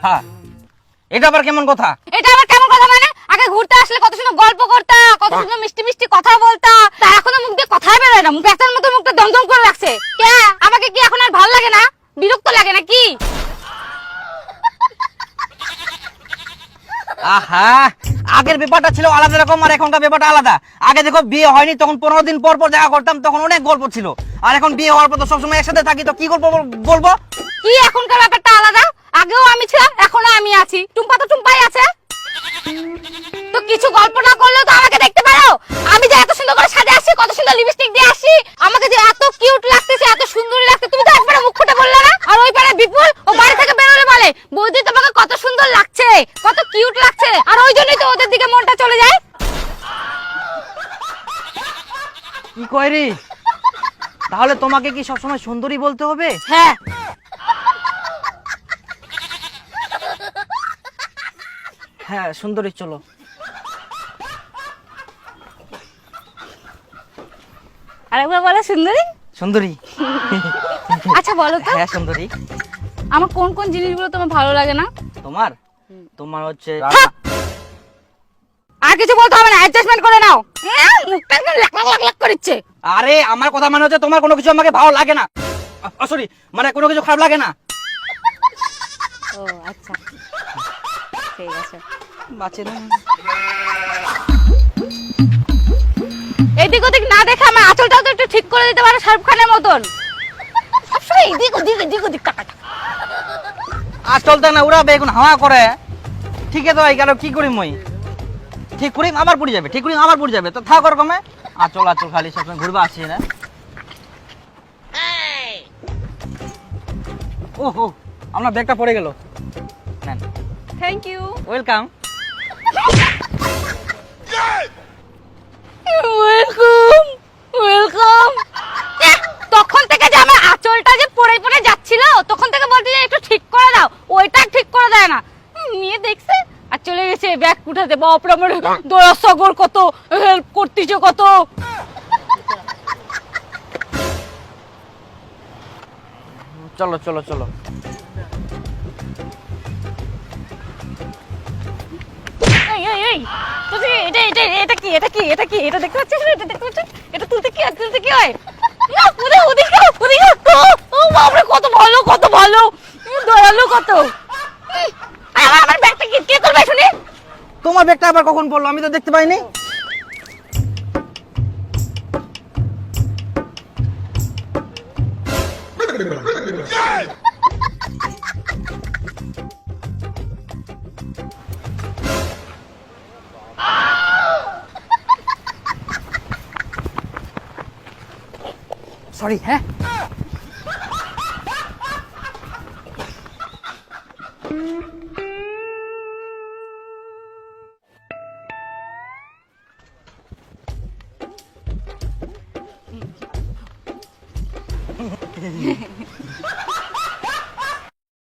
কথা? এটা আবার কেমন কথা? এটা আবার কেমন কথা মানে? আগে ঘুরতে আসলে কত সুন্দর গল্প করতা, কত সুন্দর মিষ্টি মিষ্টি কথা বলতা, তা এখনো মুখ দিয়ে কথাই বেরোয় না, মুখ এতটার মতো মুখটা দমদম করে রাখছে। কে আমাকে কি এখন আর ভালো লাগে না? বিরক্ত লাগে নাকি? আহা, আগের ব্যাপারটা ছিল আলাদা রকম আর এখনকার ব্যাপারটা আলাদা। আগে দেখো বিয়ে হয়নি তখন 15 দিন পর পর দেখা করতাম, তখন অনেক গল্প ছিল। আর এখন বিয়ে হওয়ার পর তো সবসময় একসাথে থাকি, তো কি গল্প বলবো? কি এখনকার ব্যাপারটা আলাদা? আগেও আমি ছিলাম, এখনো আমি আছি, টুম্পা তো টুম্পাই আছে। তো কিছু গল্প না করলেও তো আমাকে দেখতে পারো। আমি যে এত সুন্দর করে সাজে আসি, কত সুন্দর লিপস্টিক দিয়ে আসি, আমাকে যে এত কিউট লাগতেছে, এত সুন্দরী লাগছে, তুমি তো একবারে মুখ ফুটে বললে না। আর ওই পারে বিপুল ও বাড়ি থেকে বেরোলে বলে, বৌদি তোমাকে কত সুন্দর লাগছে, কত কিউট লাগছে, আর ওই জন্যই তো ওদের দিকে মনটা চলে যায়। কি কয় রে? তাহলে তোমাকে কি সবসময় সুন্দরী বলতে হবে? হ্যাঁ। হ্যাঁ সুন্দরী, চলো। আরেকবার বলো সুন্দরী। সুন্দরী। আচ্ছা বলো তো, হ্যাঁ সুন্দরী। আমার কোন কোন জিনিসগুলো তোমার ভালো লাগে না? তোমার তোমার হচ্ছে থাক। আর কিছু বলতে হবে না, অ্যাডজাস্টমেন্ট করে নাও। মুখটা একদম লাক লাক লাক করছে। আরে আমার কথা মানে হচ্ছে তোমার কোনো কিছু আমাকে ভালো লাগে না। সরি, মানে কোনো কিছু খারাপ লাগে না। ও আচ্ছা, ঠিক আছে। বাঁচে না। এদিক ওদিক না দেখে আমার আঁচলটাও তো একটু ঠিক করে দিতে পারো, শাহরুখ খানের মতন। সবসময় এদিক ওদিক এদিক ওদিক টাকা। আর চলতে না উড়াবে এখন হাওয়া করে। ঠিক আছে ভাই, গেল কি করি মই? ঠিক করি আবার পড়ে যাবে, ঠিক করি আবার পড়ে যাবে, তো থাক ওরকমে। আচল আচল খালি সবসময় ঘুরবা আসছি না। ওহো, আমার ব্যাগটা পড়ে গেল। নেন। Thank you. Welcome. Welcome welcome. তখন থেকে যে আমার আঁচলটা যে পড়ে পড়ে যাচ্ছিল, তখন থেকে বলতে যে একটু ঠিক করে দাও, ওইটা ঠিক করে দেয় না। মেয়ে দেখছে আর চলে গেছে ব্যাগ উঠাতে। বাপরে, আমার দোয়া সগর কত হেল্প করতেছে কত। চলো চলো চলো। এই এই এই, তুই এটা এটা এটা কি এটা কি এটা কি এটা দেখতে পাচ্ছিস না? এটা দেখতে পাচ্ছিস? এটা তুলতে কি তুলতে কি হয়? না ওরে ওদিকে ওদিকে। ও বাপরে, কত ভালো কত ভালো, দয়ালু কত। আমার ব্যাগটা কি কে তুলবে শুনি? তোমার ব্যাগটা আবার কখন পড়লো? আমি তো দেখতে পাইনি। সরি। হ্যাঁ